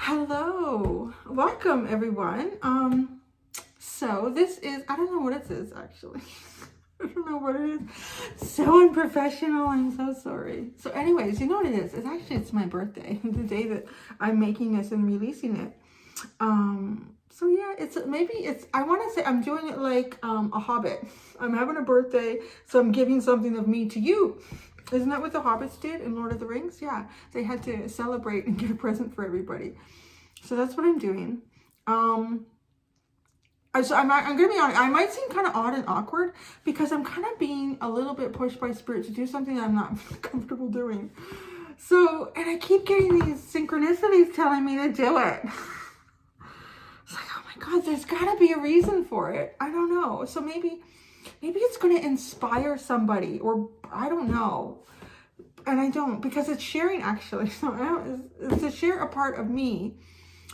Hello, welcome everyone. So this is, I don't know what it is actually. I don't know what it is. So unprofessional, I'm so sorry. So anyways, you know what it is? It's my birthday, the day that I'm making this and releasing it. So yeah, I want to say I'm doing it like a hobbit. I'm having a birthday, so I'm giving something of me to you. Isn't that what the hobbits did in Lord of the Rings? Yeah, they had to celebrate and give a present for everybody. So that's what I'm doing. I'm gonna be honest, I might seem kind of odd and awkward because I'm kind of being a little bit pushed by spirit to do something that I'm not comfortable doing. So, and I keep getting these synchronicities telling me to do it. It's like, oh my God, there's gotta be a reason for it. I don't know. So maybe it's gonna inspire somebody, or I don't know. And I don't, because it's sharing actually. So it's to share a part of me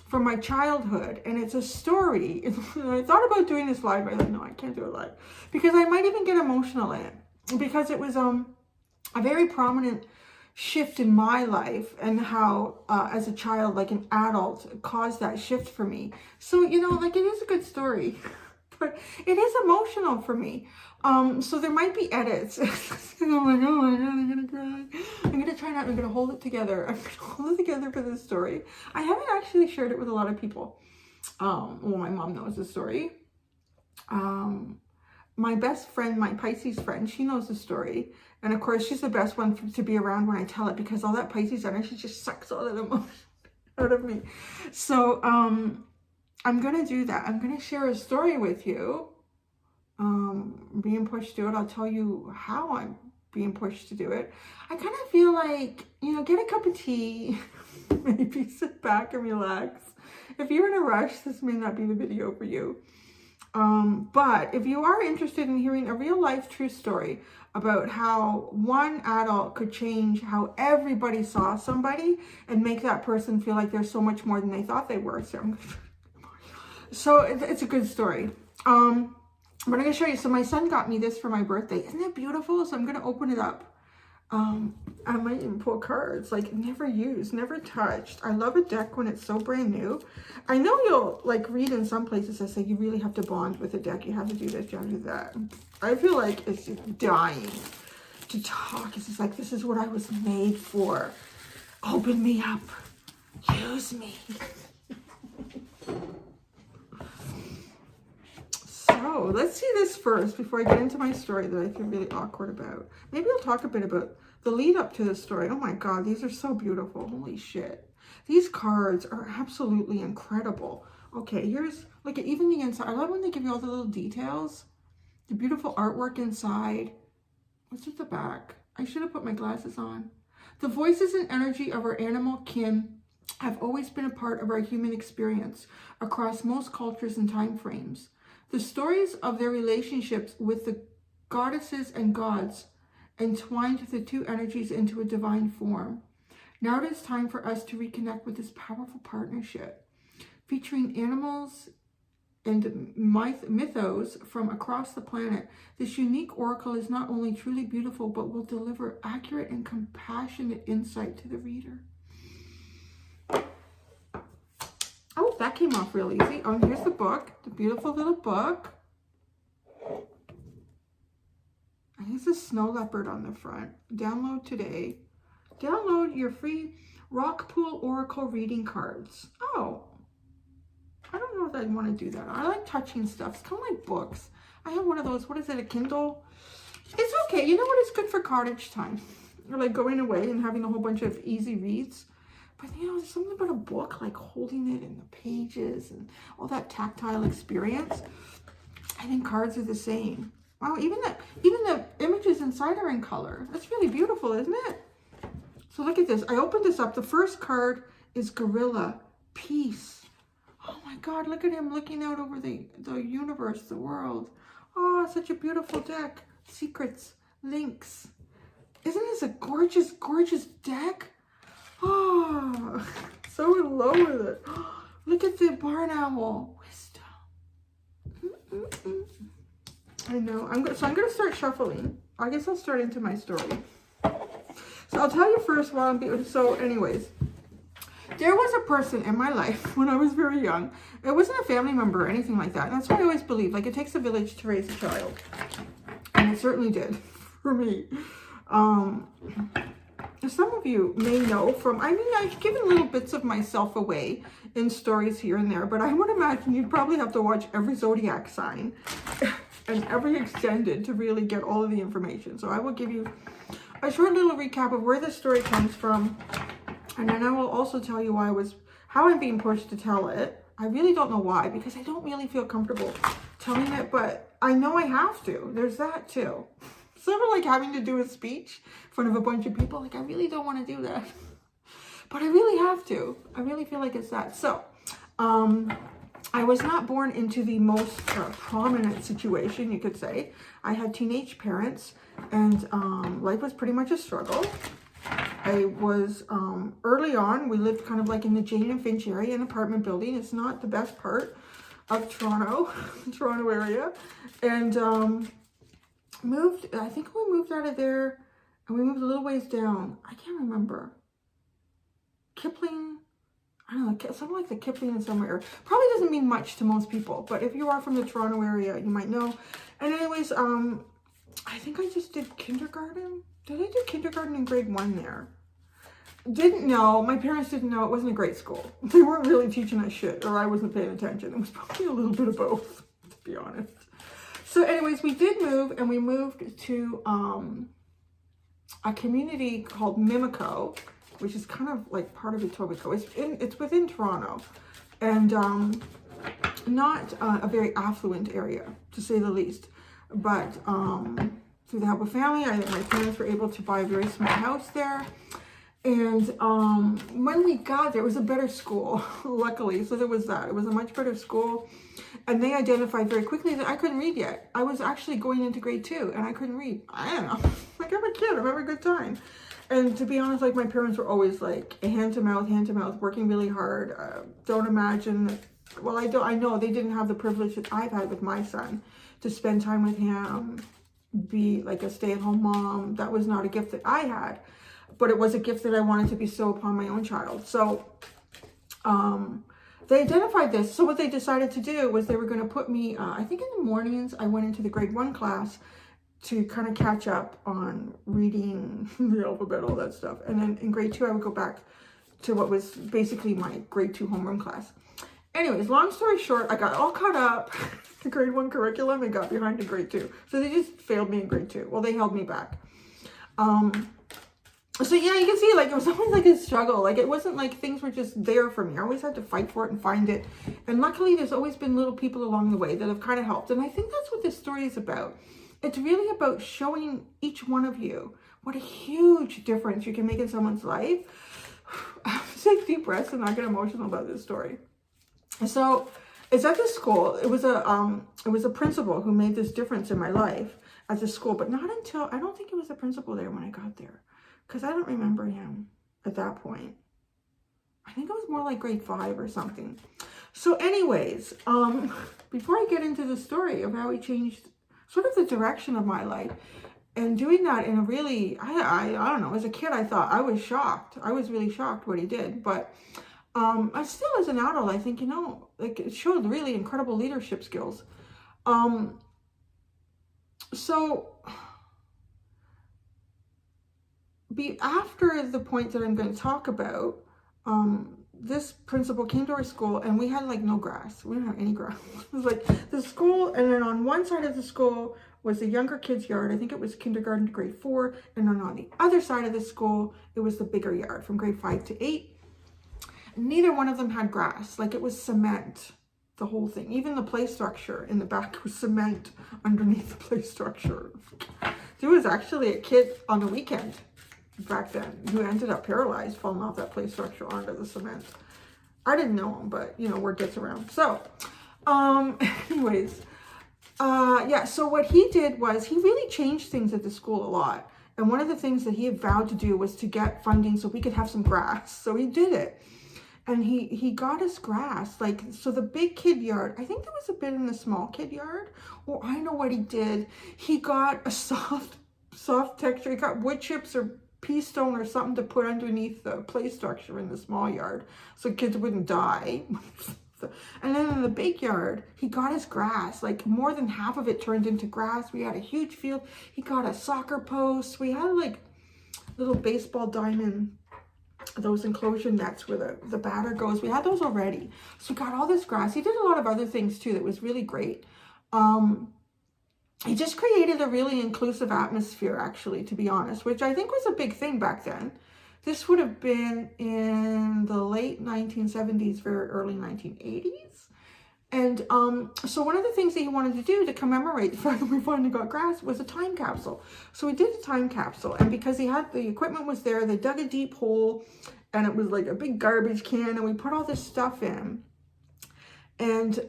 from my childhood, and it's a story. I thought about doing this live, but I was like, no, I can't do it live because I might even get emotional in it, because it was a very prominent shift in my life, and how as a child, like an adult, caused that shift for me. So like, it is a good story, but it is emotional for me. So there might be edits. I'm like, oh my God, I'm gonna cry. I'm gonna try not, I'm gonna hold it together. I'm gonna hold it together for this story. I haven't actually shared it with a lot of people. Well, my mom knows the story. My best friend, my Pisces friend, she knows the story. And of course, she's the best one to be around when I tell it, because all that Pisces energy just sucks all that emotion out of me. So, I'm gonna do that. I'm gonna share a story with you. Being pushed to do it. I'll tell you how I'm being pushed to do it. I kind of feel like, get a cup of tea, maybe sit back and relax. If you're in a rush, this may not be the video for you. But if you are interested in hearing a real life true story about how one adult could change how everybody saw somebody and make that person feel like they're so much more than they thought they were. So it's a good story. But I'm going to show you. So my son got me this for my birthday. Isn't that beautiful? So I'm going to open it up. I might even pull cards, like never used, never touched. I love a deck when it's so brand new. I know you'll like read in some places that say you really have to bond with a deck. You have to do this, you have to do that. I feel like it's just dying to talk. It's just like, this is what I was made for. Open me up. Use me. So let's see this first before I get into my story that I feel really awkward about. Maybe I'll talk a bit about the lead up to the story. Oh my God, these are so beautiful. Holy shit. These cards are absolutely incredible. Okay, look at even the inside. I love when they give you all the little details. The beautiful artwork inside. What's at the back? I should have put my glasses on. The voices and energy of our animal kin have always been a part of our human experience across most cultures and time frames. The stories of their relationships with the goddesses and gods entwined the two energies into a divine form. Now it is time for us to reconnect with this powerful partnership, featuring animals and mythos from across the planet. This unique oracle is not only truly beautiful, but will deliver accurate and compassionate insight to the reader. Oh, that came off real easy. Oh, here's the book, the beautiful little book. And here's a snow leopard on the front. Download today. Download your free Rockpool Oracle reading cards. Oh, I don't know if I'd want to do that. I like touching stuff. It's kind of like books. I have one of those. What is it, a Kindle? It's okay. You know what? It's good for cottage time. Or like going away and having a whole bunch of easy reads. But there's something about a book, like holding it in the pages and all that tactile experience. I think cards are the same. Wow, even the images inside are in color. That's really beautiful, isn't it? So look at this. I opened this up. The first card is Gorilla, Peace. Oh my God, look at him looking out over the universe, the world. Oh, such a beautiful deck. Secrets, links. Isn't this a gorgeous, gorgeous deck? Oh, so in love with it. Look at the barn owl. Wisdom. I know. So I'm going to start shuffling. I guess I'll start into my story. So I'll tell you first while I'm so anyways. There was a person in my life when I was very young. It wasn't a family member or anything like that. And that's why I always believe, like, it takes a village to raise a child. And it certainly did for me. Some of you may know from, I mean, I've given little bits of myself away in stories here and there, but I would imagine you'd probably have to watch every zodiac sign and every extended to really get all of the information. So I will give you a short little recap of where this story comes from. And then I will also tell you how I'm being pushed to tell it. I really don't know why, because I don't really feel comfortable telling it, but I know I have to. There's that too. Sort of like having to do a speech in front of a bunch of people. Like, I really don't want to do that, but I really have to. I really feel like it's that. So, I was not born into the most prominent situation, you could say. I had teenage parents, and life was pretty much a struggle. I was, early on, we lived kind of like in the Jane and Finch area, an apartment building. It's not the best part of Toronto, Toronto area. And I think we moved out of there, and we moved a little ways down. I can't remember. Kipling, I don't know, something like the Kipling in somewhere. Probably doesn't mean much to most people, but if you are from the Toronto area, you might know. And anyways, I think I just did kindergarten. Did I do kindergarten in grade 1 there? Didn't know. My parents didn't know. It wasn't a great school. They weren't really teaching us shit, or I wasn't paying attention. It was probably a little bit of both, to be honest. So anyways, we did move, and we moved to a community called Mimico, which is kind of like part of Etobicoke. It's within Toronto, and not a very affluent area, to say the least. But through the help of family, my parents were able to buy a very small house there. And when we got there, it was a better school, luckily. So there was that. It was a much better school. And they identified very quickly that I couldn't read yet. I was actually going into grade 2, and I couldn't read. I don't know. Like, I'm a kid. I'm having a good time. And to be honest, like, my parents were always like hand to mouth, working really hard. Don't imagine. Well, I know they didn't have the privilege that I've had with my son to spend time with him, be like a stay-at-home mom. That was not a gift that I had, but it was a gift that I wanted to bestow upon my own child. So they identified this. So what they decided to do was they were going to put me, I think in the mornings, I went into the grade 1 class to kind of catch up on reading the alphabet, all that stuff. And then in grade 2, I would go back to what was basically my grade 2 homeroom class. Anyways, long story short, I got all caught up the grade 1 curriculum and got behind in grade 2. So they just failed me in grade 2. Well, they held me back. So yeah, you can see, like, it was always like a struggle. Like, it wasn't like things were just there for me. I always had to fight for it and find it. And luckily, there's always been little people along the way that have kind of helped. And I think that's what this story is about. It's really about showing each one of you what a huge difference you can make in someone's life. Take deep breaths and not get emotional about this story. So it's at the school. It was a principal who made this difference in my life at the school, but not until, I don't think it was the principal there when I got there, because I don't remember him at that point. I think it was more like grade 5 or something. So anyways, before I get into the story of how he changed sort of the direction of my life, and doing that in a really, I don't know, as a kid, I thought, I was shocked. I was really shocked what he did. But I still, as an adult, I think, you know, like, it showed really incredible leadership skills. So after the point that I'm going to talk about, this principal came to our school, and we had like no grass. We didn't have any grass. It was like the school, and then on one side of the school was the younger kids' yard. I think it was kindergarten to grade 4. And then on the other side of the school, it was the bigger yard from grade 5 to 8. Neither one of them had grass. Like, it was cement, the whole thing. Even the play structure in the back was cement underneath the play structure. There was actually a kid on the weekend back then who ended up paralyzed, falling off that play structure onto the cement. I didn't know him, but you know, word gets around. So anyways, yeah, so what he did was he really changed things at the school a lot. And one of the things that he had vowed to do was to get funding so we could have some grass. So he did it. And he got us grass. Like, so the big kid yard, I think there was a bit in the small kid yard. Or I know what he did. He got a soft texture. He got wood chips or pea stone or something to put underneath the play structure in the small yard so kids wouldn't die. And then in the big yard, he got his grass, like more than half of it turned into grass. We had a huge field. He got a soccer post. We had like little baseball diamond, those enclosure nets where the batter goes. We had those already. So we got all this grass. He did a lot of other things too that was really great. He just created a really inclusive atmosphere, actually, to be honest, which I think was a big thing back then. This would have been in the late 1970s, very early 1980s. And so one of the things that he wanted to do to commemorate the fact that we finally got grass was a time capsule. So we did a time capsule, and because he had the equipment was there, they dug a deep hole, and it was like a big garbage can, and we put all this stuff in. And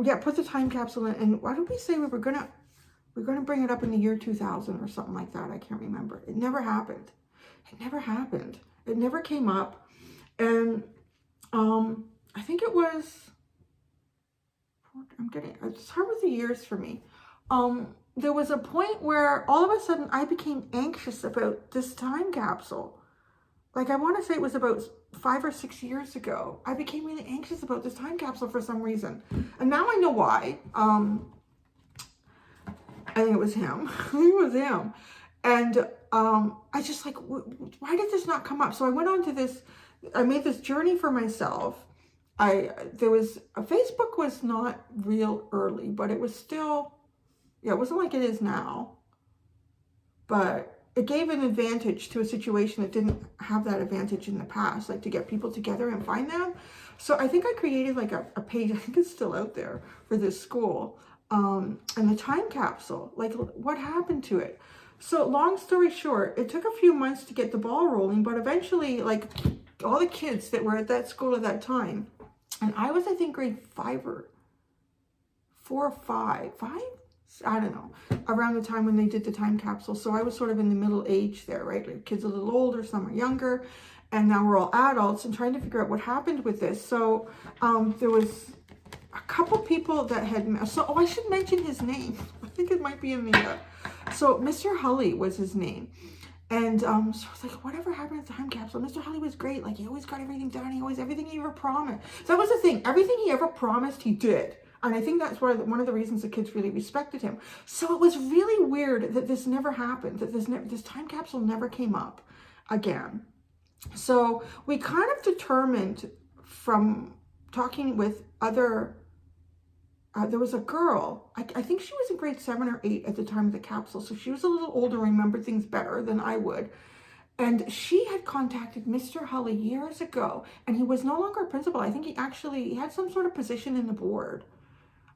yeah, put the time capsule in. And why did we say we're gonna bring it up in the year 2000 or something like that? I can't remember. It never happened. It never happened. It never came up. And I think it was, it's hard with the years for me. There was a point where all of a sudden I became anxious about this time capsule. Like, I want to say it was about 5 or 6 years ago. I became really anxious about this time capsule for some reason. And now I know why. I think it was him. I think it was him. And I just like, why did this not come up? So I went on to this, I made this journey for myself. Facebook was not real early, but it was still, yeah, it wasn't like it is now. But it gave an advantage to a situation that didn't have that advantage in the past, like to get people together and find them. So I think I created like a page, I think it's still out there, for this school. And the time capsule, like what happened to it? So long story short, it took a few months to get the ball rolling, but eventually, like, all the kids that were at that school at that time, and I was, I think, grade 5 or 4 or 5, I don't know, around the time when they did the time capsule. So I was sort of in the middle age there, right? Like, kids a little older, some are younger, and now we're all adults and trying to figure out what happened with this. So there was a couple people that had, I should mention his name. I think it might be in the, so Mr. Hulley was his name. And so I was like, whatever happened at the time capsule? Mr. Hulley was great. Like, he always got everything done. Everything he ever promised. So that was the thing. Everything he ever promised, he did. And I think that's one of the reasons the kids really respected him. So it was really weird that this never happened, that this time capsule never came up again. So we kind of determined from talking with other, there was a girl, I think she was in grade 7 or 8 at the time of the capsule. So she was a little older, remembered things better than I would. And she had contacted Mr. Hulley years ago, and he was no longer a principal. I think he had some sort of position in the board.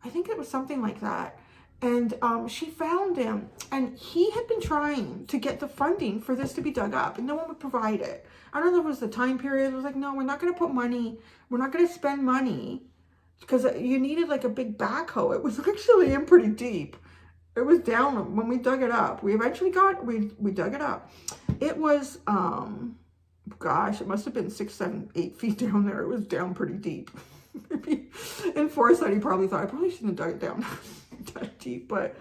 I think it was something like that. And she found him, and he had been trying to get the funding for this to be dug up, and no one would provide it. I don't know if it was the time period. It was like, no, we're not going to put money. We're not going to spend money, because you needed like a big backhoe. It was actually in pretty deep. It was down when we dug it up. We eventually we dug it up. It was, gosh, it must have been 6, 7, 8 feet down there. It was down pretty deep. Maybe in foresight, he probably thought, I probably shouldn't have dug it down that deep, but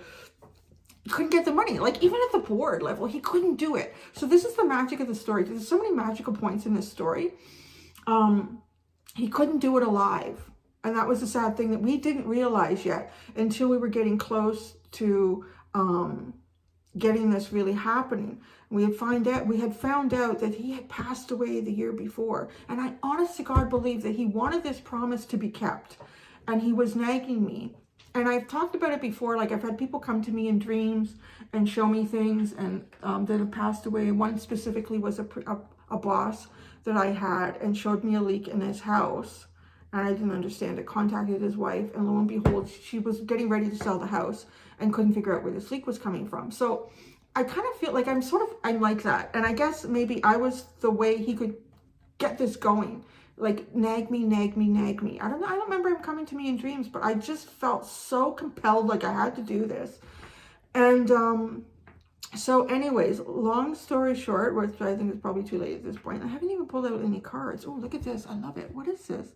he couldn't get the money. Like, even at the board level, he couldn't do it. So this is the magic of the story. There's so many magical points in this story. He couldn't do it alive. And that was the sad thing that we didn't realize yet until we were getting close to getting this really happening. We had found out that he had passed away the year before. And I honest to God believe that he wanted this promise to be kept. And he was nagging me. And I've talked about it before. Like, I've had people come to me in dreams and show me things and that have passed away. One specifically was a boss that I had and showed me a leak in his house. And I didn't understand it. Contacted his wife, and lo and behold, she was getting ready to sell the house and couldn't figure out where this leak was coming from. So I kind of feel like I'm like that. And I guess maybe I was the way he could get this going. Like, nag me. I don't know. I don't remember him coming to me in dreams, but I just felt so compelled, like I had to do this. And so anyways, long story short, which I think is probably too late at this point, I haven't even pulled out any cards. Oh, look at this. I love it. What is this?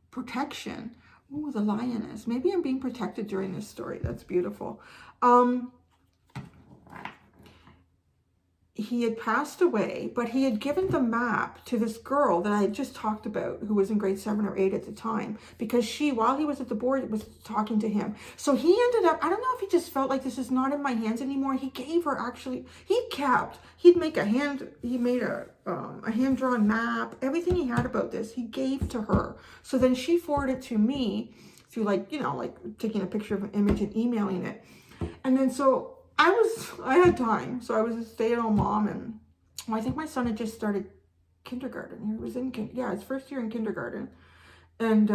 Protection. Oh, the lioness. Maybe I'm being protected during this story. That's beautiful. he had passed away, but he had given the map to this girl that I had just talked about, who was in grade 7 or 8 at the time, because she, while he was at the board, was talking to him. So he ended up, I don't know if he just felt like this is not in my hands anymore. He gave her, actually, he'd make he made a hand-drawn map, everything he had about this, he gave to her. So then she forwarded it to me through, like, you know, like taking a picture of an image and emailing it. And then so I had time. So I was a stay-at-home mom, and well, I think my son had just started kindergarten. He was in, his first year in kindergarten. And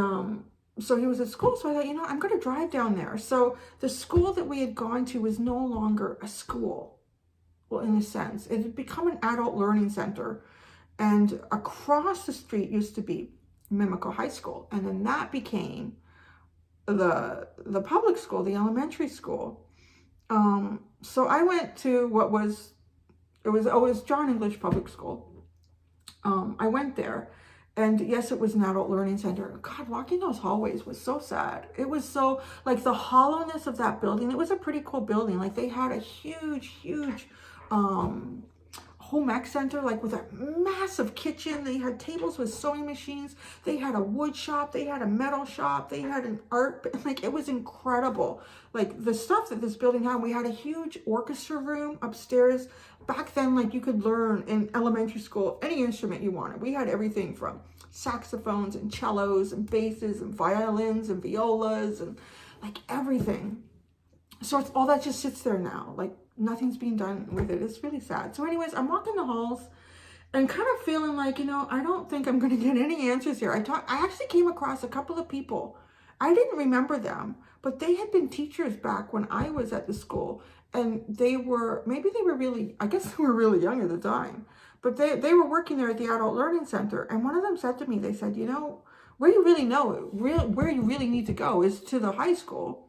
so he was at school. So I thought, you know, I'm going to drive down there. So the school that we had gone to was no longer a school. Well, in a sense, it had become an adult learning center. And across the street used to be Mimico High School. And then that became the public school, the elementary school. So I went to it was John English Public School. I went there, and yes, it was an adult learning center. God, walking those hallways was so sad. It was so, like, the hollowness of that building. It was a pretty cool building. Like, they had a huge home ec center, like with a massive kitchen. They had tables with sewing machines. They had a wood shop. They had a metal shop. They had an art, like, it was incredible. Like, the stuff that this building had. We had a huge orchestra room upstairs. Back then, like, you could learn in elementary school any instrument you wanted. We had everything from saxophones and cellos and basses and violins and violas and, like, everything. So it's all that just sits there now. Like, nothing's being done with it. It's really sad. So anyways, I'm walking the halls and kind of feeling like, you know, I don't think I'm going to get any answers here. I actually came across a couple of people. I didn't remember them, but they had been teachers back when I was at the school. And maybe they were really, I guess they were really young at the time, but they were working there at the Adult Learning Center. And one of them said to me, they said, you know, where you really need to go is to the high school,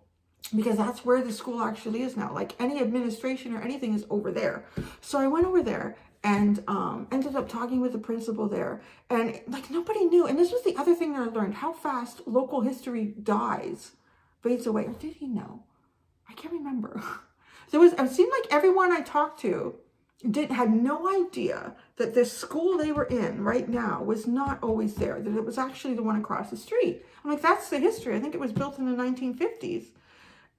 because that's where the school actually is now. Like, any administration or anything is over there. So I went over there and ended up talking with the principal there. And, like, nobody knew. And this was the other thing that I learned, how fast local history fades away. Or did he know? I can't remember. It seemed like everyone I talked to had no idea that this school they were in right now was not always there, that it was actually the one across the street. I'm like, that's the history. I think it was built in the 1950s.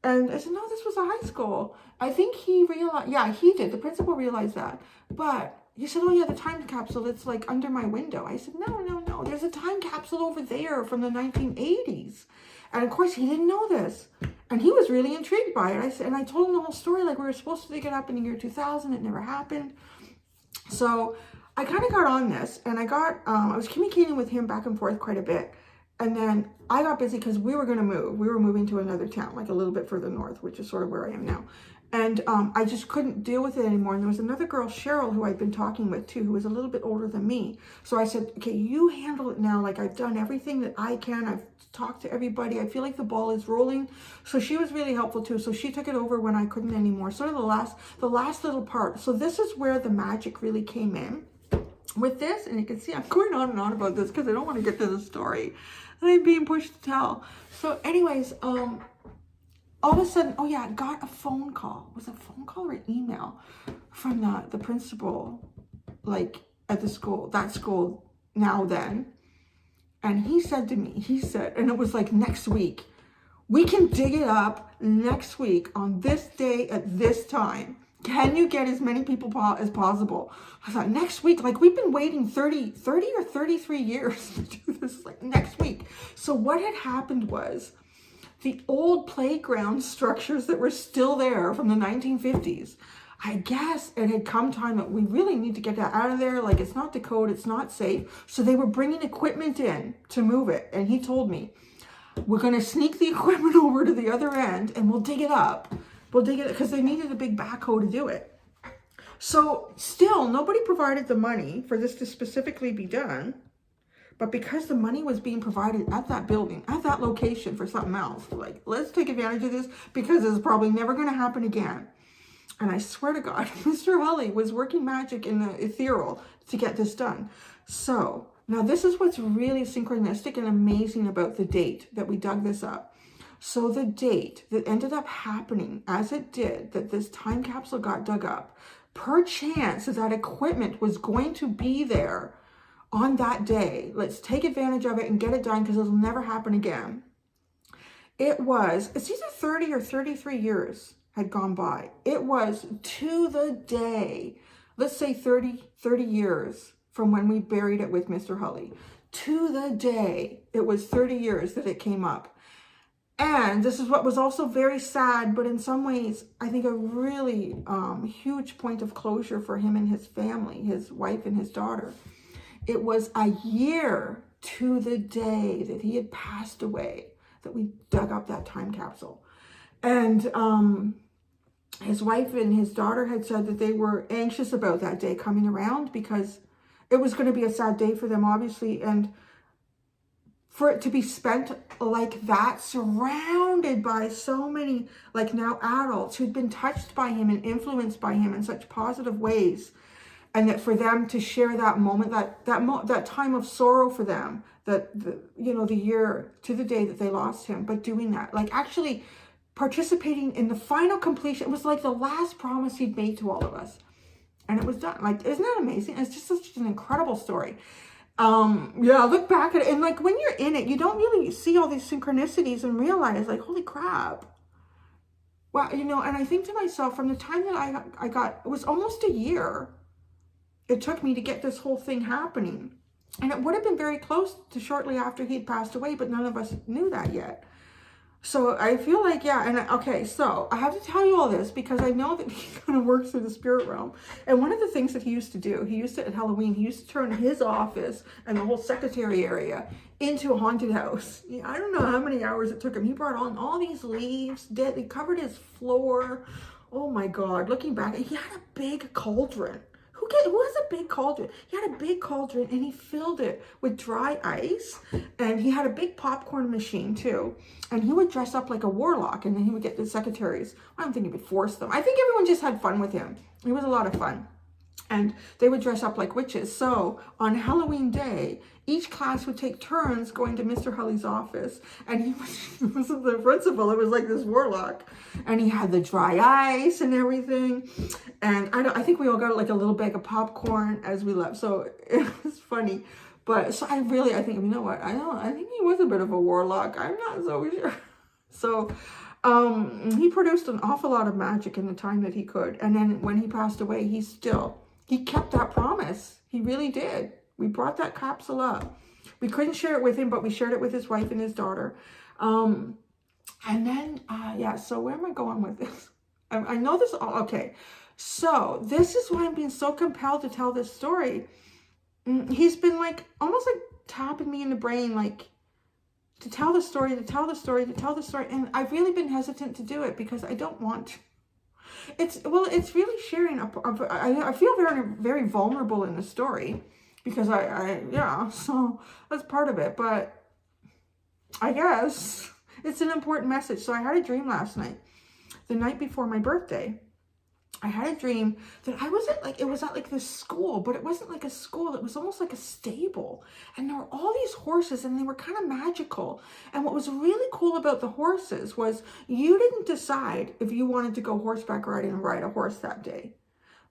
And I said, no, this was a high school. I think he realized, yeah, he did. The principal realized that. But he said, oh, yeah, the time capsule, it's like under my window. I said, no. There's a time capsule over there from the 1980s. And of course, he didn't know this. And he was really intrigued by it. I told him the whole story, like, we were supposed to dig it up in the year 2000. It never happened. So I kind of got on this, and I was communicating with him back and forth quite a bit. And then I got busy because we were going to move. We were moving to another town, like a little bit further north, which is sort of where I am now. And I just couldn't deal with it anymore. And there was another girl, Cheryl, who I'd been talking with too, who was a little bit older than me. So I said, okay, you handle it now. Like, I've done everything that I can. I've talked to everybody. I feel like the ball is rolling. So she was really helpful too. So she took it over when I couldn't anymore. Sort of the last little part. So this is where the magic really came in with this. And you can see I'm going on and on about this because I don't want to get to the story that I'm being pushed to tell. So anyways, all of a sudden, oh yeah, I got a phone call. Was it a phone call or an email from the principal, like, at the school, that school now then. And he said to me, and it was like, next week, we can dig it up next week on this day at this time. Can you get as many people as possible? I thought, next week, like, we've been waiting 30 or 33 years to do this, like, next week. So what had happened was, the old playground structures that were still there from the 1950s, I guess it had come time that we really need to get that out of there. Like, it's not the code, it's not safe. So they were bringing equipment in to move it. And he told me, we're going to sneak the equipment over to the other end and we'll dig it up. We'll dig it because they needed a big backhoe to do it. So still, nobody provided the money for this to specifically be done. But because the money was being provided at that building, at that location for something else, like, let's take advantage of this because it's probably never going to happen again. And I swear to God, Mr. Hulley was working magic in the ethereal to get this done. So now this is what's really synchronistic and amazing about the date that we dug this up. So the date that ended up happening as it did, that this time capsule got dug up, perchance that equipment was going to be there on that day. Let's take advantage of it and get it done because it'll never happen again. It's either 30 or 33 years had gone by. It was to the day, let's say 30 years from when we buried it with Mr. Hulley. To the day, it was 30 years that it came up. And this is what was also very sad, but in some ways, I think a really huge point of closure for him and his family, his wife and his daughter. It was a year to the day that he had passed away that we dug up that time capsule. And his wife and his daughter had said that they were anxious about that day coming around because it was going to be a sad day for them, obviously. And for it to be spent like that, surrounded by so many, like now adults who'd been touched by him and influenced by him in such positive ways. And that for them to share that moment, that time of sorrow for them, the year to the day that they lost him, but doing that, like actually participating in the final completion. It was like the last promise he'd made to all of us. And it was done. Like, isn't that amazing? It's just such an incredible story. Look back at it. And like, when you're in it, you don't really see all these synchronicities and realize like, holy crap. Well, and I think to myself, from the time that I got, it was almost a year it took me to get this whole thing happening. And it would have been very close to shortly after he'd passed away, but none of us knew that yet. So I feel like, so I have to tell you all this because I know that he kind of works through the spirit realm. And one of the things that he used to do, at Halloween, he used to turn his office and the whole secretary area into a haunted house. I don't know how many hours it took him. He brought on all these leaves, he covered his floor. Oh my God, looking back, he had a big cauldron. Who has a big cauldron? He had a big cauldron and he filled it with dry ice, and he had a big popcorn machine too. And he would dress up like a warlock, and then he would get the secretaries. I don't think he would force them. I think everyone just had fun with him. It was a lot of fun. And they would dress up like witches. So on Halloween day, each class would take turns going to Mr. Hulley's office. And he was the principal. It was like this warlock. And he had the dry ice and everything. And I think we all got like a little bag of popcorn as we left. So it was funny. But so I think, you know what? I think he was a bit of a warlock. I'm not so sure. So he produced an awful lot of magic in the time that he could. And then when he passed away, he kept that promise. He really did. We brought that capsule up. We couldn't share it with him, but we shared it with his wife and his daughter. And then, so where am I going with this? I know this all. Okay. So this is why I'm being so compelled to tell this story. He's been like, almost like tapping me in the brain, like to tell the story. And I've really been hesitant to do it because I don't want to. It's really sharing. I feel very, very vulnerable in the story because so that's part of it. But I guess it's an important message. So I had a dream last night, the night before my birthday. I had a dream that I was at this school, but it wasn't like a school. It was almost like a stable. And there were all these horses and they were kind of magical. And what was really cool about the horses was you didn't decide if you wanted to go horseback riding and ride a horse that day.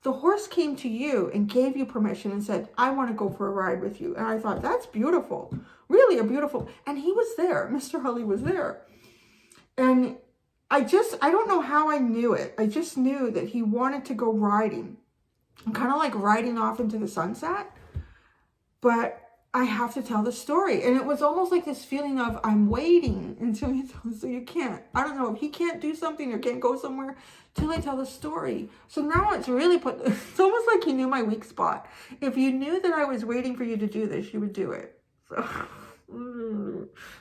The horse came to you and gave you permission and said, I want to go for a ride with you. And I thought, that's beautiful. Really a beautiful. And he was there. Mr. Hulley was there. And I don't know how I knew it. I just knew that he wanted to go riding. I'm kind of like riding off into the sunset. But I have to tell the story. And it was almost like this feeling of I'm waiting until he tells. So you can't. I don't know if he can't do something or can't go somewhere till I tell the story. So now it's really it's almost like he knew my weak spot. If you knew that I was waiting for you to do this, you would do it.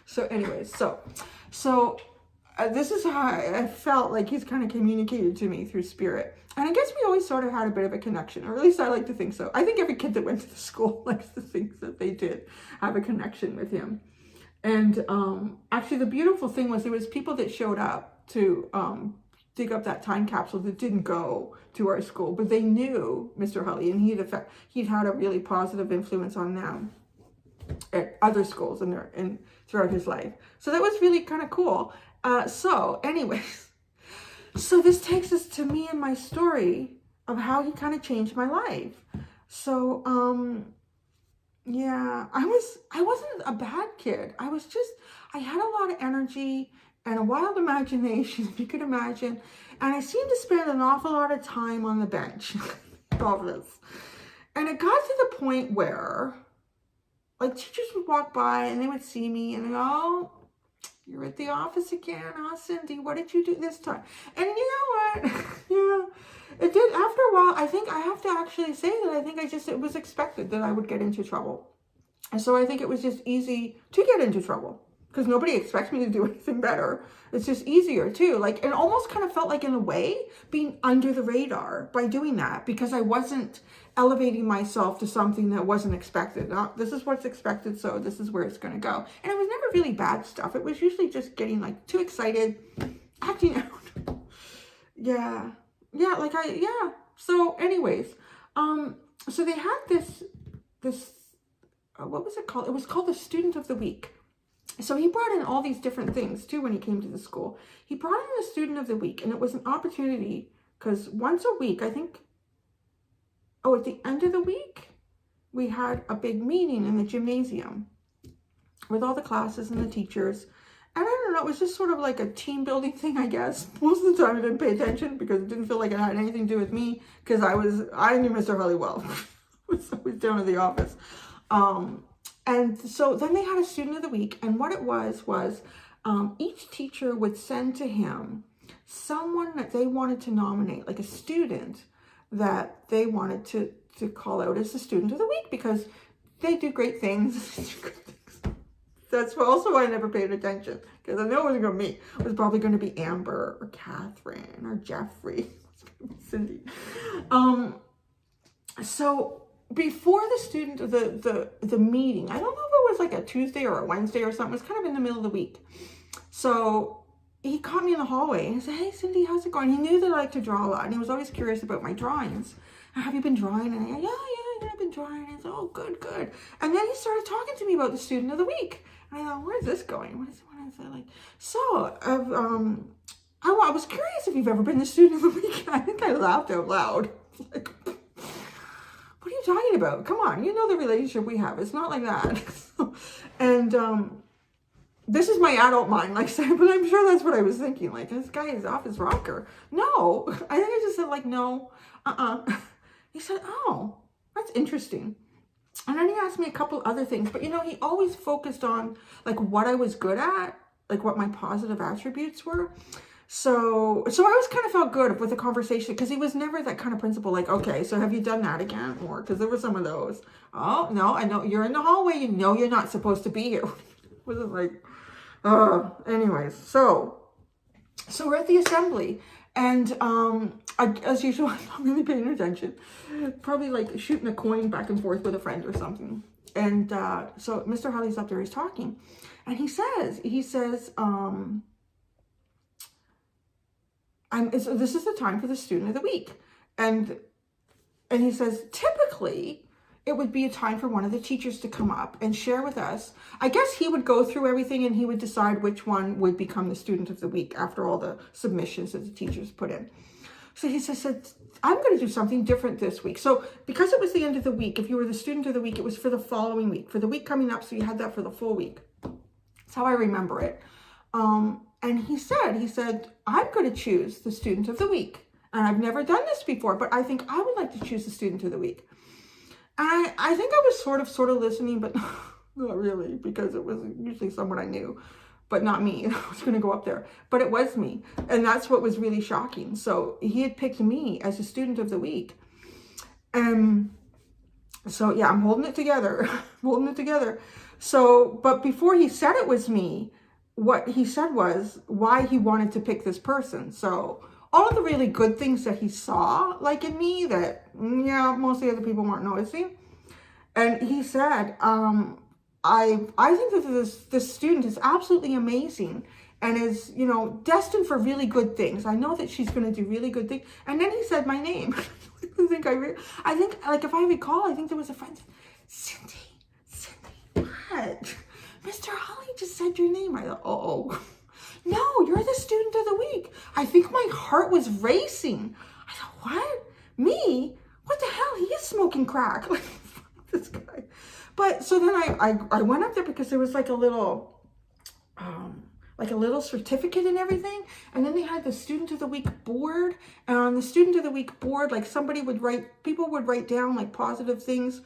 So anyways, so this is how I felt like he's kind of communicated to me through spirit. And I guess we always sort of had a bit of a connection, or at least I like to think so. I think every kid that went to the school likes to think that they did have a connection with him. And actually the beautiful thing was there was people that showed up to dig up that time capsule that didn't go to our school, but they knew Mr. Hulley, and he'd had a really positive influence on them at other schools and throughout his life. So that was really kind of cool. So anyways, so this takes us to me and my story how he kind of changed my life. So, yeah, I wasn't a bad kid. I had a lot of energy and a wild imagination, if you could imagine. And I seemed to spend an awful lot of time on the bench. All this. And it got to the point where, like, teachers would walk by and they would see me and they go, oh, you're at the office again, huh, Cindy? What did you do this time? And you know what? Yeah, it did. After a while, I think I have to actually say that I think it was expected that I would get into trouble. And so I think it was just easy to get into trouble because nobody expects me to do anything better. It's just easier too. Like, it almost kind of felt like, in a way, being under the radar by doing that, because I wasn't elevating myself to something that wasn't expected. This is what's expected, so this is where it's going to go. And it was never really bad stuff. It was usually just getting like too excited, acting out. Yeah. So anyways, so they had this, what was it called? It was called the Student of the Week. So he brought in all these different things too when he came to the school. He brought in the Student of the Week, and it was an opportunity because once a week, I think, at the end of the week, we had a big meeting in the gymnasium with all the classes and the teachers. And I don't know, it was just sort of like a team building thing, I guess. Most of the time I didn't pay attention because it didn't feel like it had anything to do with me, because I knew Mr. Hulley well. I was always down at the office. And so then they had a Student of the Week, and what it was each teacher would send to him someone that they wanted to nominate, like a student that they wanted to call out as the Student of the Week because they do great things. That's also why I never paid attention, because I know it wasn't going to be me. It was probably going to be Amber or Catherine or Jeffrey, Cindy. So before the meeting, I don't know if it was like a Tuesday or a Wednesday or something. It was kind of in the middle of the week. So he caught me in the hallway and he said, hey, Cindy, how's it going? He knew that I like to draw a lot, and he was always curious about my drawings. Have you been drawing? And I go, yeah, I've been drawing. And I said, oh, good. And then he started talking to me about the Student of the Week. And I thought, where's this going? What is it like? So I was curious if you've ever been the Student of the Week. I think I laughed out loud. Like, what are you talking about? Come on, you know the relationship we have. It's not like that. And this is my adult mind, like I said, but I'm sure that's what I was thinking. Like, this guy is off his rocker. No, I think I just said, like, no, He said, oh, that's interesting. And then he asked me a couple other things, but, he always focused on, like, what I was good at, like, what my positive attributes were. So I always kind of felt good with the conversation, because he was never that kind of principal, like, okay, so have you done that again? Or, because there were some of those. Oh, no, I know you're in the hallway. You know you're not supposed to be here. It wasn't like, anyways. So we're at the assembly, and as usual, I'm not really paying attention. Probably like shooting a coin back and forth with a friend or something. And so Mr. Hulley's up there, he's talking, and he says, so this is the time for the Student of the Week. And he says, typically, it would be a time for one of the teachers to come up and share with us. I guess he would go through everything and he would decide which one would become the Student of the Week after all the submissions that the teachers put in. So he said, I'm going to do something different this week. So because it was the end of the week, if you were the Student of the Week, it was for the following week, for the week coming up. So you had that for the full week. That's how I remember it. And he said, I'm going to choose the Student of the Week. And I've never done this before, but I think I would like to choose the Student of the Week. And I think I was sort of listening, but not really, because it was usually someone I knew, but not me. I was going to go up there, but it was me. And that's what was really shocking. So he had picked me as a Student of the Week. So yeah, I'm holding it together, So, but before he said it was me, what he said was why he wanted to pick this person. So all of the really good things that he saw, like in me, that, most of the other people weren't noticing. And he said, I think that this student is absolutely amazing and is, destined for really good things. I know that she's going to do really good things. And then he said my name. I think, like, if I recall, I think there was a friend, Cindy, what? Mr. Hulley just said your name. I thought, oh. No, you're the Student of the Week. I think my heart was racing. I thought, what? Me? What the hell? He is smoking crack. Like, this guy. But so then I went up there because there was like a little certificate and everything. And then they had the student of the week board. And on the student of the week board, like people would write down like positive things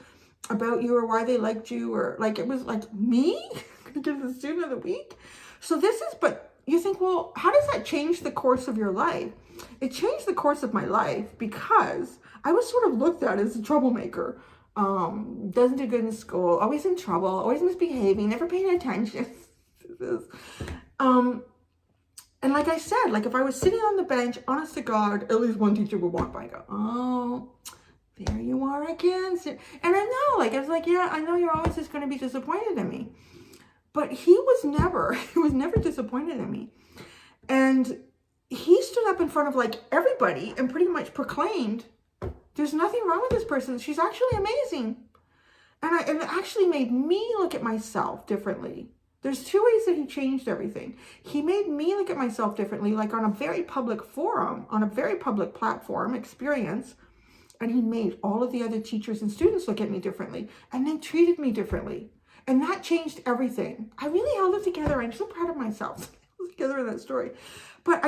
about you or why they liked you, or like, it was like, me gonna give the student of the week. So but you think, well, how does that change the course of your life? It changed the course of my life because I was sort of looked at as a troublemaker. Doesn't do good in school, always in trouble, always misbehaving, never paying attention. And like I said, like if I was sitting on the bench, honest to God, at least one teacher would walk by and go, oh, there you are again. And I know, like, I was like, yeah, I know you're always just going to be disappointed in me. But he was never disappointed in me. And he stood up in front of like everybody and pretty much proclaimed, there's nothing wrong with this person. She's actually amazing. And it actually made me look at myself differently. There's two ways that he changed everything. He made me look at myself differently, like on a very public forum, on a very public platform experience. And he made all of the other teachers and students look at me differently. And they treated me differently. And that changed everything. I really held it together. I'm so proud of myself. Together in that story. But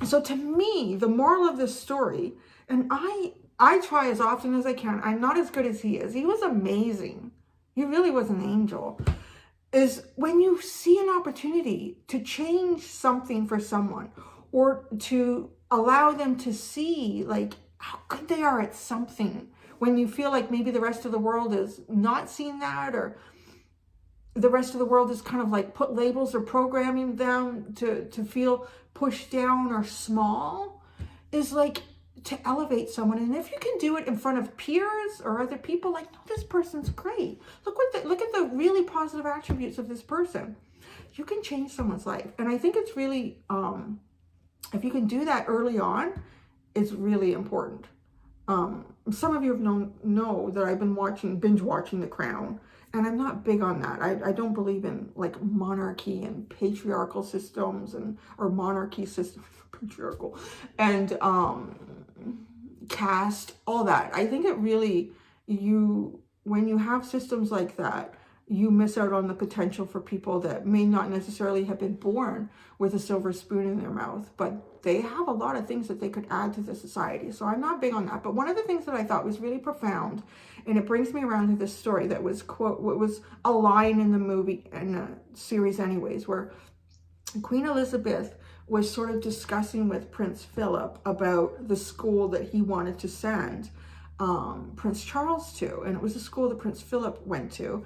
so to me, the moral of this story, and I try as often as I can. I'm not as good as he is. He was amazing. He really was an angel. Is when you see an opportunity to change something for someone, or to allow them to see like how good they are at something, when you feel like maybe the rest of the world is not seeing that, or the rest of the world is kind of like put labels or programming them to feel pushed down or small, is like to elevate someone. And if you can do it in front of peers or other people, like, no, this person's great. Look at the really positive attributes of this person. You can change someone's life. And I think it's really, if you can do that early on, it's really important. Some of you have know that I've been binge watching The Crown, and I'm not big on that. I don't believe in like monarchy and patriarchal systems or monarchy systems, patriarchal, and caste, all that. I think it really, when you have systems like that, you miss out on the potential for people that may not necessarily have been born with a silver spoon in their mouth, but they have a lot of things that they could add to the society. So I'm not big on that. But one of the things that I thought was really profound, and it brings me around to this story that was, quote, what was a line in the movie, in the series anyways, where Queen Elizabeth was sort of discussing with Prince Philip about the school that he wanted to send Prince Charles to. And it was a school that Prince Philip went to.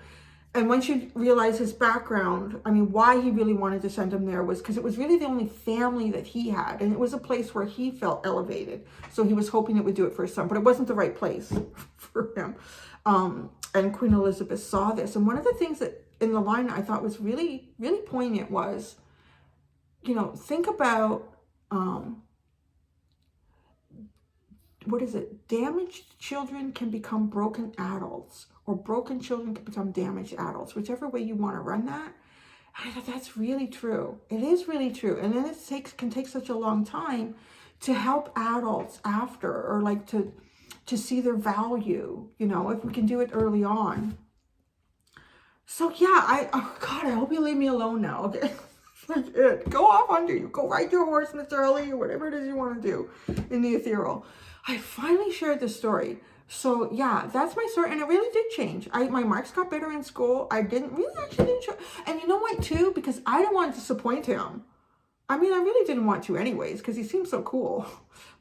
And once you realize his background, I mean, why he really wanted to send him there was because it was really the only family that he had. And it was a place where he felt elevated. So he was hoping it would do it for his son, but it wasn't the right place for him. And Queen Elizabeth saw this. And one of the things that in the line I thought was really, really poignant was, you know, think about, what is it? Damaged children can become broken adults, or broken children can become damaged adults, whichever way you want to run that. I thought that's really true. It is really true. And then it can take such a long time to help adults after, or like to see their value, you know, if we can do it early on. So yeah, oh God, I hope you leave me alone now, okay? Like it. Go off under you. Go ride your horse, Mr. Hulley, or whatever it is you want to do in the ethereal. I finally shared this story. So yeah, that's my story. And it really did change. My marks got better in school. I didn't show. And you know what too? Because I didn't want to disappoint him. I mean, I really didn't want to anyways, because he seemed so cool.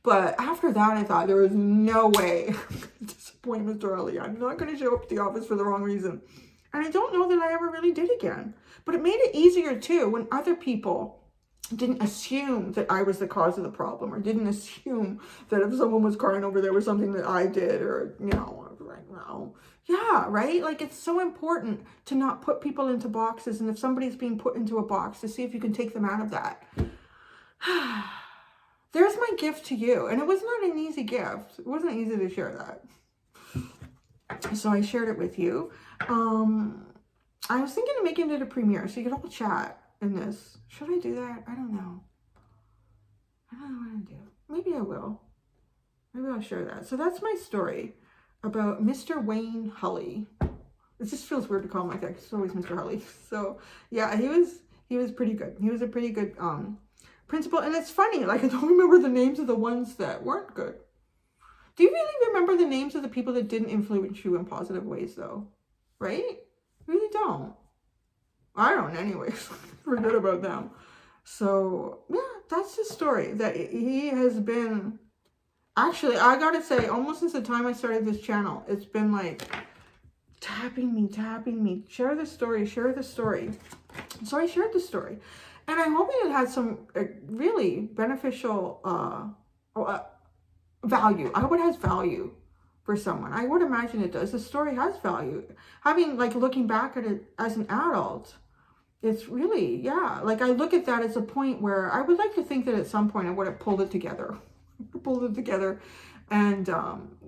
But after that, I thought there was no way to disappoint Mr. Hulley. I'm not going to show up at the office for the wrong reason. And I don't know that I ever really did again. But it made it easier too when other people didn't assume that I was the cause of the problem, or didn't assume that if someone was crying over there was something that I did, or, you know, I was like, no. Yeah, right? Like, it's so important to not put people into boxes. And if somebody's being put into a box, to see if you can take them out of that. There's my gift to you. And it was not an easy gift. It wasn't easy to share that. So I shared it with you. I was thinking of making it a premiere so you could all chat in this. Should I do that? I don't know. I don't know what to do. Maybe I will. Maybe I'll share that. So that's my story about Mr. Wayne Hulley. It just feels weird to call him like that because it's always Mr. Hulley. So yeah, he was pretty good. He was a pretty good principal. And it's funny, like I don't remember the names of the ones that weren't good. Do you really remember the names of the people that didn't influence you in positive ways though? Right? Really don't. I don't anyways. Forget about them. So yeah, that's the story that he has been. Actually, I gotta say, almost since the time I started this channel, it's been like tapping me. Share the story, share the story. So I shared the story. And I hope it had some really beneficial value. I hope it has value for someone. I would imagine it does. The story has value. Having, like, looking back at it as an adult, it's really, yeah. Like, I look at that as a point where I would like to think that at some point I would have pulled it together. And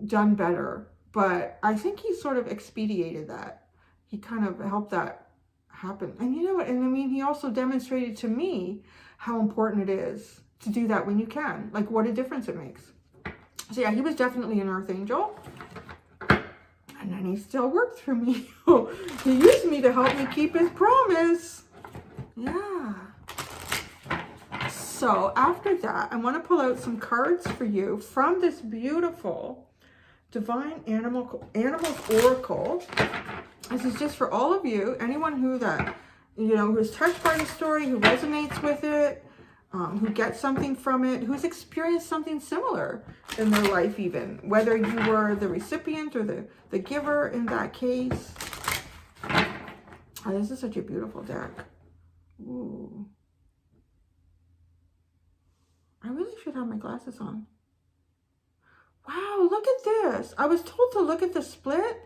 done better. But I think he sort of expedited that. He kind of helped that happen. And you know what? And I mean, he also demonstrated to me how important it is to do that when you can. Like, what a difference it makes. So yeah, he was definitely an earth angel. And then he still worked through me. He used me to help me keep his promise. Yeah. So after that, I want to pull out some cards for you from this beautiful Divine Animals Oracle. This is just for all of you, anyone who who's touched by the story, who resonates with it, who gets something from it, who's experienced something similar in their life even, whether you were the recipient or the giver in that case. Oh, this is such a beautiful deck. Ooh. I really should have my glasses on. Wow, look at this. I was told to look at the split.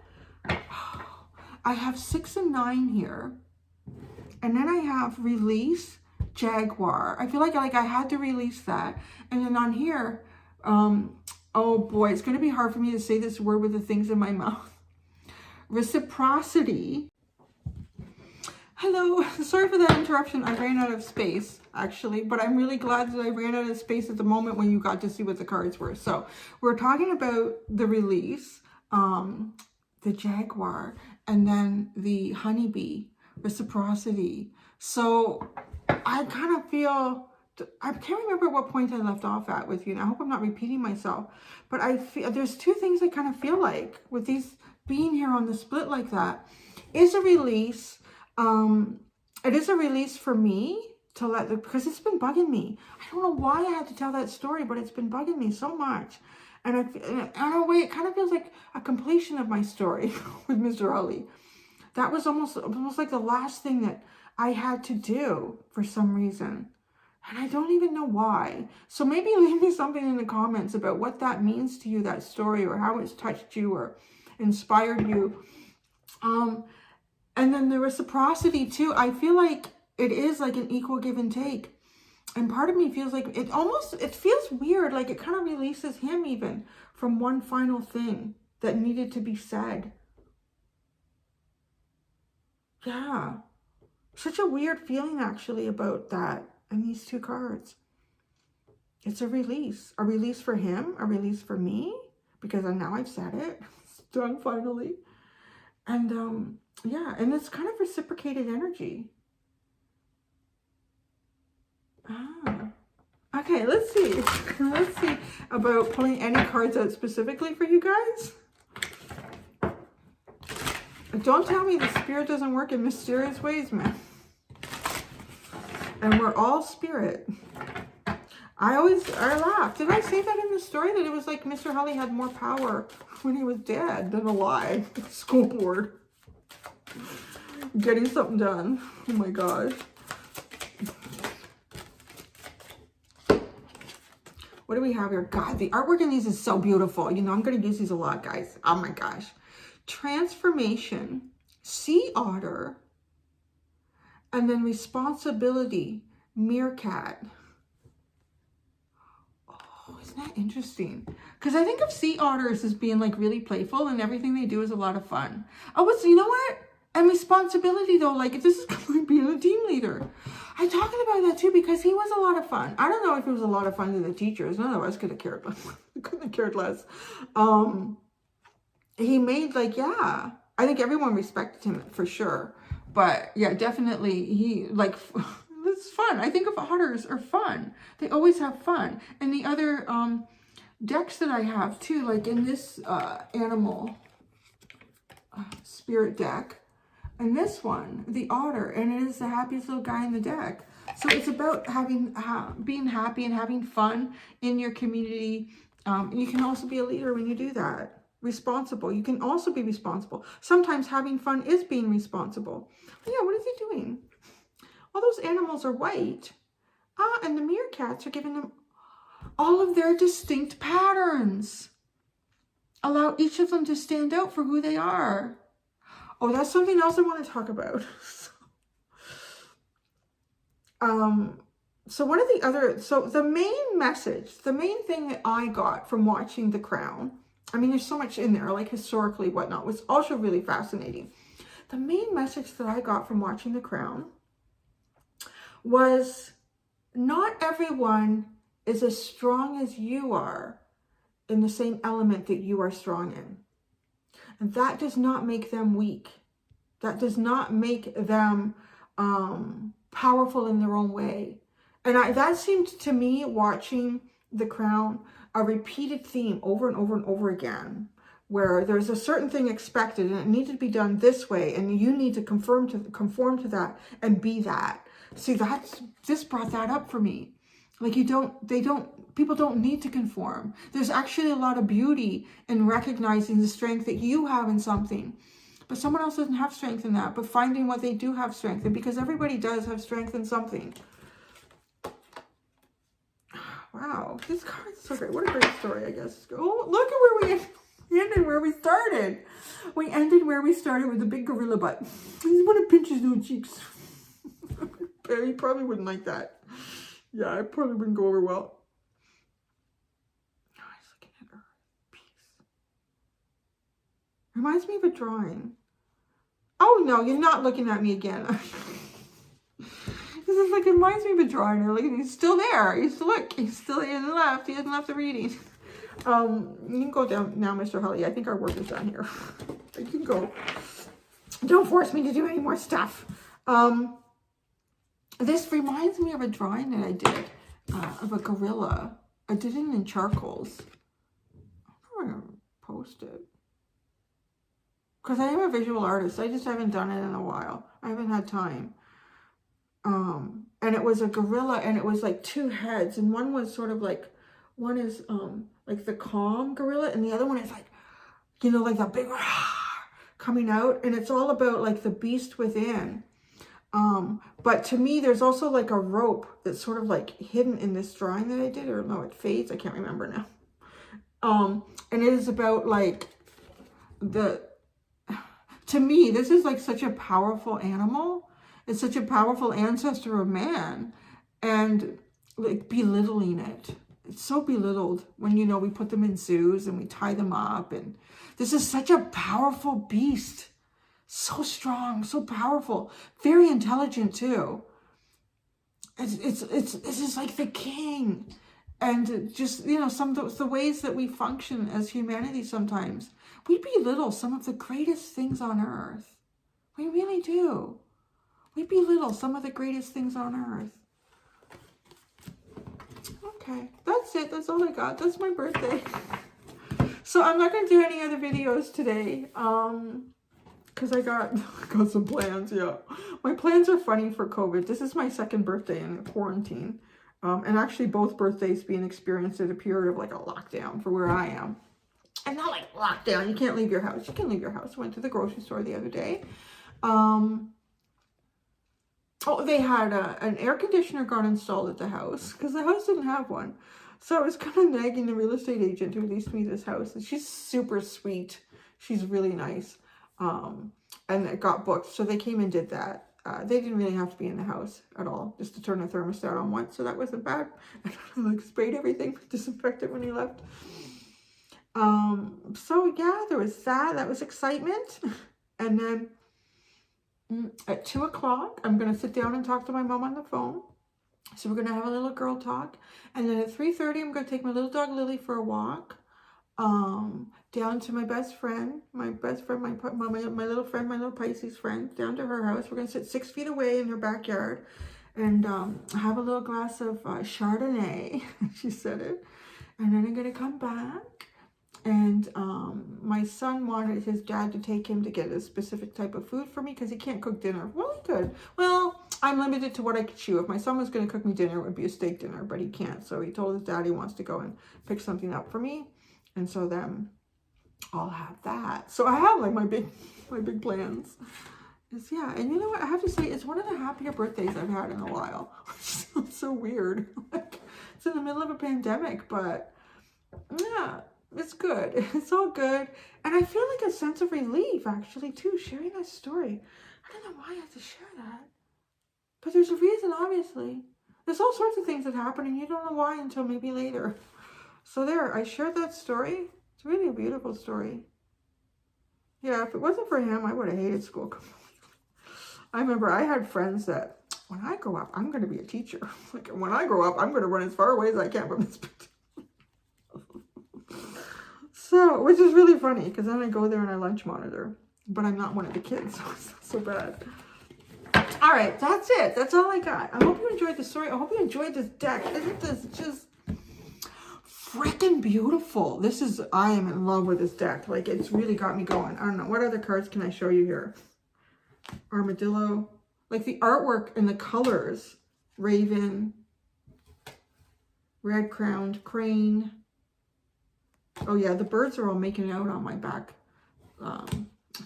I have 6 and 9 here. And then I have release Jaguar. I feel like I had to release that. And then on here, oh boy, it's going to be hard for me to say this word with the things in my mouth. Reciprocity. Hello, sorry for that interruption. I ran out of space, actually, but I'm really glad that I ran out of space at the moment when you got to see what the cards were. So we're talking about the release, the Jaguar, and then the honeybee, reciprocity. So I kind of feel, I can't remember what point I left off at with you, and I hope I'm not repeating myself, but I feel there's 2 things I kind of feel like with these being here on the split like that is a release. It is a release for me to let because it's been bugging me. I don't know why I had to tell that story, but it's been bugging me so much. And in a way, it kind of feels like a completion of my story with Mr. Hulley. That was almost like the last thing that I had to do for some reason. And I don't even know why. So maybe leave me something in the comments about what that means to you, that story, or how it's touched you or inspired you. And then the reciprocity too, I feel like it is like an equal give and take. And part of me feels like it feels weird, like it kind of releases him even from one final thing that needed to be said. Yeah. Such a weird feeling actually about that and these 2 cards. It's a release for him, a release for me, because now I've said it. It's done finally. And yeah, and it's kind of reciprocated energy. Okay, let's see. Let's see about pulling any cards out specifically for you guys. Don't tell me the spirit doesn't work in mysterious ways, man. And we're all spirit. I laughed. Did I say that in the story? That it was like Mr. Hulley had more power when he was dead than alive. School board. Getting something done. Oh my gosh. What do we have here? God, the artwork in these is so beautiful. You know, I'm going to use these a lot, guys. Oh my gosh. Transformation, sea otter, and then responsibility, meerkat. Oh, isn't that interesting? Because I think of sea otters as being like really playful and everything they do is a lot of fun. Oh, so you know what? And responsibility though, like if this is like being a team leader. I talked about that too because he was a lot of fun. I don't know if it was a lot of fun to the teachers. None of us could have cared couldn't have cared less. He made like, yeah, I think everyone respected him for sure. But yeah, definitely he like, it's fun. I think of otters are fun. They always have fun. And the other decks that I have too, like in this animal spirit deck, and this one, the otter, and it is the happiest little guy in the deck. So it's about having being happy and having fun in your community. You can also be a leader when you do that. Responsible. You can also be responsible. Sometimes having fun is being responsible. Oh, yeah, what is he doing? All those animals are white. And the meerkats are giving them all of their distinct patterns. Allow each of them to stand out for who they are. Oh, that's something else I want to talk about. So one of the other, so the main message, the main thing that I got from watching The Crown, I mean, there's so much in there, like historically, whatnot, was also really fascinating. The main message that I got from watching The Crown was not everyone is as strong as you are in the same element that you are strong in. And that does not make them weak. That does not make them powerful in their own way. And that seemed to me, watching The Crown, a repeated theme over and over and over again, where there's a certain thing expected and it needs to be done this way, and you need to conform to that and be that. See, this brought that up for me. Like people don't need to conform. There's actually a lot of beauty in recognizing the strength that you have in something, but someone else doesn't have strength in that, but finding what they do have strength in, because everybody does have strength in something. Wow, this card is so great. What a great story, I guess. Oh, look at where we ended, where we started. We ended where we started with the big gorilla butt. I just want to pinch his little cheeks. He probably wouldn't like that. Yeah, it probably wouldn't go over well. Oh, he's looking at her piece. Reminds me of a drawing. Oh, no, you're not looking at me again. This is like, it reminds me of a drawing. Like, he's still there. He's still he hasn't left. He hasn't left the reading. You can go down now, Mr. Hulley. I think our work is done here. You can go. Don't force me to do any more stuff. This reminds me of a drawing that I did of a gorilla. I did it in charcoals. I'm going to post it. Because I am a visual artist. I just haven't done it in a while. I haven't had time. And it was a gorilla, and it was like two heads, and one was sort of like, one is like the calm gorilla, and the other one is like, you know, like the big coming out, and it's all about like the beast within. But to me, there's also like a rope that's sort of like hidden in this drawing that I did, or no, it fades, I can't remember now. And it is about like to me, this is like such a powerful animal. It's such a powerful ancestor of man, and like belittling it. It's so belittled when, you know, we put them in zoos and we tie them up, and this is such a powerful beast. So strong, so powerful, very intelligent too. This is like the king. And just, you know, some of the ways that we function as humanity sometimes, we belittle some of the greatest things on earth. We really do. We belittle some of the greatest things on earth. Okay, that's it. That's all I got. That's my birthday. So I'm not going to do any other videos today. Because I got some plans, yeah. My plans are funny for COVID. This is my second birthday in quarantine. And actually both birthdays being experienced at a period of like a lockdown for where I am. And not like lockdown. You can't leave your house. You can leave your house. I went to the grocery store the other day. Oh, they had an air conditioner got installed at the house because the house didn't have one. So I was kind of nagging the real estate agent who leased me this house. And she's super sweet. She's really nice. And it got booked. So they came and did that. They didn't really have to be in the house at all, just to turn the thermostat on once. So that wasn't bad. I like sprayed everything, disinfected when he left. So yeah, there was that. That was excitement. And then at 2 o'clock, I'm going to sit down and talk to my mom on the phone. So we're going to have a little girl talk. And then at 3:30, I'm going to take my little dog Lily for a walk. Down to my best friend, my little friend, my little Pisces friend, down to her house. We're going to sit 6 feet away in her backyard and have a little glass of Chardonnay. She said it. And then I'm going to come back. And my son wanted his dad to take him to get a specific type of food for me because he can't cook dinner. Well, he could. Well, I'm limited to what I could chew. If my son was going to cook me dinner, it would be a steak dinner, but he can't. So he told his dad he wants to go and pick something up for me. And so then I'll have that. So I have like my big plans. Yeah, and you know what? I have to say, it's one of the happier birthdays I've had in a while. It's so weird. Like, it's in the middle of a pandemic, but yeah, it's good. It's all good. And I feel like a sense of relief, actually, too, sharing that story. I don't know why I have to share that. But there's a reason, obviously. There's all sorts of things that happen, and you don't know why until maybe later. So there, I shared that story. It's really a beautiful story. Yeah, if it wasn't for him, I would have hated school completely. I remember I had friends that, when I grow up, I'm going to be a teacher. Like, when I grow up, I'm going to run as far away as I can from this. So, which is really funny, because then I go there and I lunch monitor. But I'm not one of the kids, so it's not so bad. All right, that's it. That's all I got. I hope you enjoyed the story. I hope you enjoyed this deck. Isn't this just freaking beautiful? I am in love with this deck. Like, it's really got me going. I don't know. What other cards can I show you here? Armadillo. Like, the artwork and the colors. Raven. Red-crowned crane. Oh, yeah. The birds are all making out on my back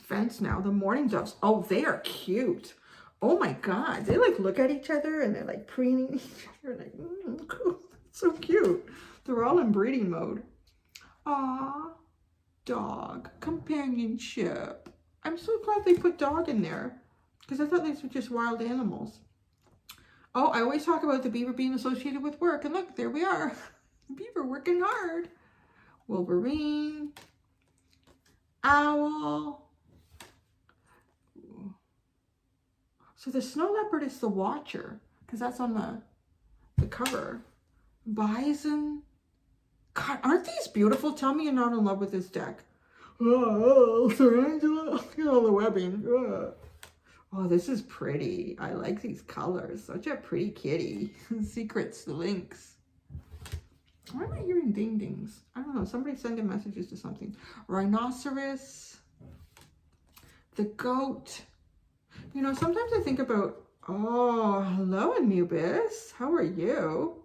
fence now. The mourning doves. Oh, they are cute. Oh, my God. They, like, look at each other and they're, like, preening each other. Like, cool. So cute. They're all in breeding mode. Aw, dog, companionship. I'm so glad they put dog in there because I thought these were just wild animals. Oh, I always talk about the beaver being associated with work. And look, there we are. Beaver working hard. Wolverine. Owl. So the snow leopard is the watcher because that's on the cover. Bison. God, aren't these beautiful? Tell me you're not in love with this deck. Oh, Tarantula. Look at all the webbing. Oh, this is pretty. I like these colors. Such a pretty kitty. Secrets, the links. Why am I hearing ding dings? I don't know. Somebody sending messages to something. Rhinoceros. The goat. You know, sometimes I think about, oh, hello, Anubis. How are you?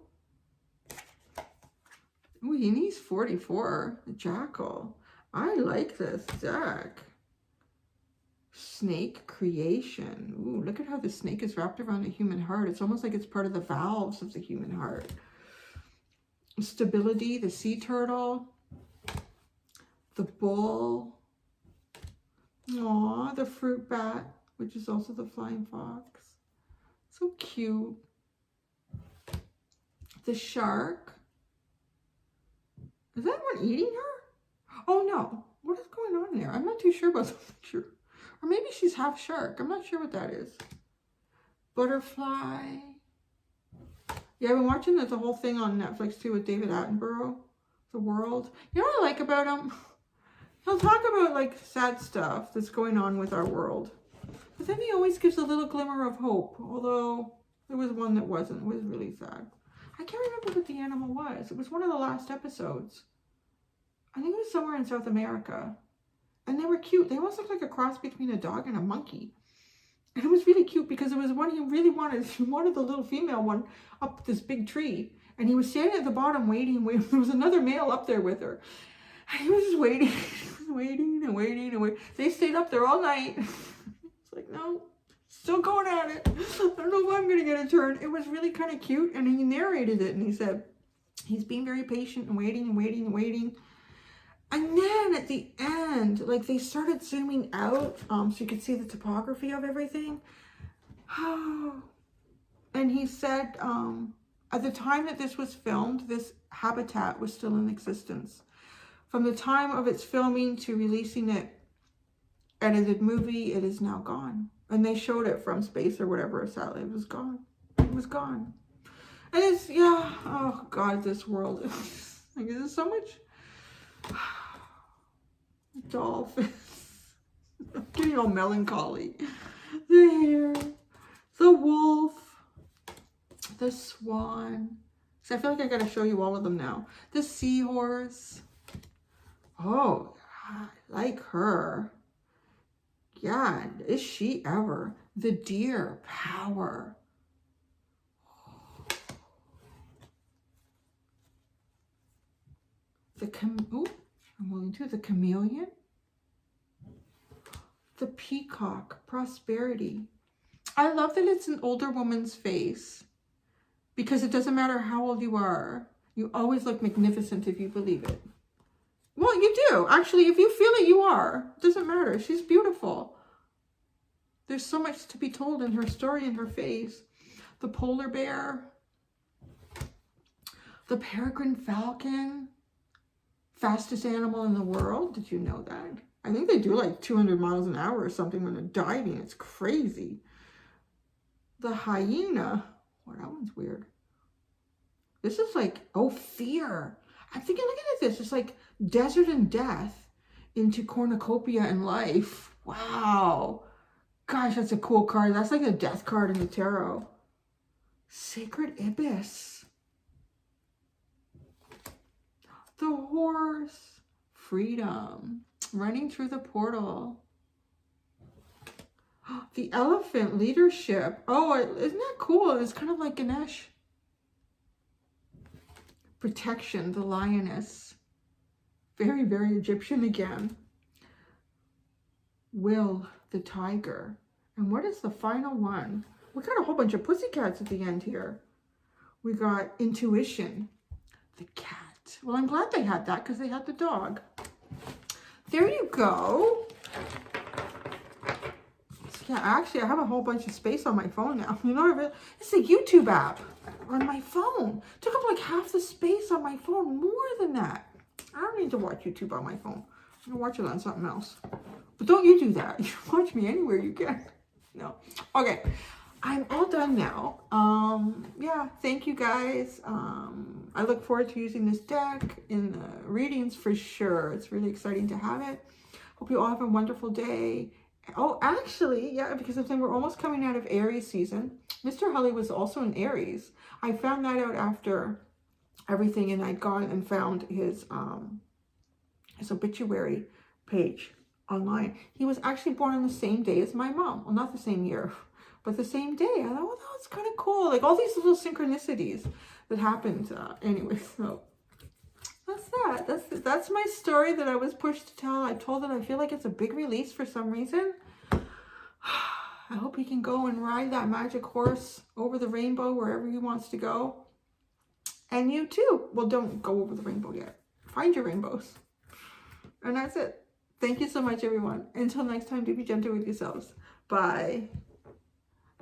Oh, he needs 44. The jackal. I like this deck. Snake creation. Ooh, look at how the snake is wrapped around the human heart. It's almost like it's part of the valves of the human heart. Stability, the sea turtle. The bull. Aw, the fruit bat, which is also the flying fox. So cute. The shark. Is that one eating her? Oh no. What is going on there? I'm not too sure about the picture. Or maybe she's half shark. I'm not sure what that is. Butterfly. Yeah, I've been watching the whole thing on Netflix too with David Attenborough. The World. You know what I like about him? He'll talk about like sad stuff that's going on with our world. But then he always gives a little glimmer of hope. Although there was one that wasn't. It was really sad. I can't remember what the animal was. It was one of the last episodes. I think it was somewhere in South America. And they were cute. They almost looked like a cross between a dog and a monkey. And it was really cute because it was one he really wanted. He wanted the little female one up this big tree. And he was standing at the bottom waiting. There was another male up there with her. And he was just waiting. Waiting and waiting and waiting. They stayed up there all night. It's like, no. Still going at it. I don't know if I'm going to get a turn. It was really kind of cute. And he narrated it. And he said, he's being very patient and waiting and waiting and waiting. And then at the end, like they started zooming out so you could see the topography of everything. And he said at the time that this was filmed, this habitat was still in existence. From the time of its filming to releasing it, edited movie, it is now gone. And they showed it from space or whatever satellite. It was gone. It was gone. And it's, yeah, oh God, this world is, like, there's so much dolphins. I'm getting all melancholy. The hare, the wolf, the swan. So I feel like I gotta show you all of them now. The seahorse. Oh, I like her. Yeah, is she ever? The deer, power. The I'm moving to the chameleon. The peacock, prosperity. I love that it's an older woman's face because it doesn't matter how old you are. You always look magnificent if you believe it. Well, you do. Actually, if you feel it, you are. It doesn't matter. She's beautiful. There's so much to be told in her story, in her face. The polar bear. The peregrine falcon. Fastest animal in the world. Did you know that? I think they do like 200 miles an hour or something when they're diving. It's crazy. The hyena. Well, that one's weird. This is like, oh, fear. I'm thinking, look at this. It's like desert and death into cornucopia and life. Wow. Gosh, that's a cool card. That's like a death card in the tarot. Sacred Ibis. The horse. Freedom. Running through the portal. The elephant. Leadership. Oh, isn't that cool? It's kind of like Ganesh. Protection. The lioness. Very, very Egyptian again. Will. The tiger. And what is the final one? We got a whole bunch of pussycats at the end here. We got intuition. The cat. Well, I'm glad they had that because they had the dog. There you go. Yeah, actually, I have a whole bunch of space on my phone now. You know, it's a YouTube app on my phone. It took up like half the space on my phone, more than that. I don't need to watch YouTube on my phone. I'm gonna watch it on something else. But don't you do that. You watch me anywhere you can. No. Okay. I'm all done now. Yeah, thank you guys. I look forward to using this deck in the readings for sure. It's really exciting to have it. Hope you all have a wonderful day. Oh, actually, yeah, because I'm saying we're almost coming out of Aries season. Mr. Hulley was also in Aries. I found that out after everything, and I'd gone and found his obituary page online. He was actually born on the same day as my mom. Well, not the same year, but the same day. I thought, well, that's kind of cool. Like all these little synchronicities that happened. Anyway, so that's that. That's my story that I was pushed to tell. I told that I feel like it's a big release for some reason. I hope he can go and ride that magic horse over the rainbow wherever he wants to go. And you too. Well, don't go over the rainbow yet. Find your rainbows. And that's it. Thank you so much, everyone. Until next time, do be gentle with yourselves. Bye.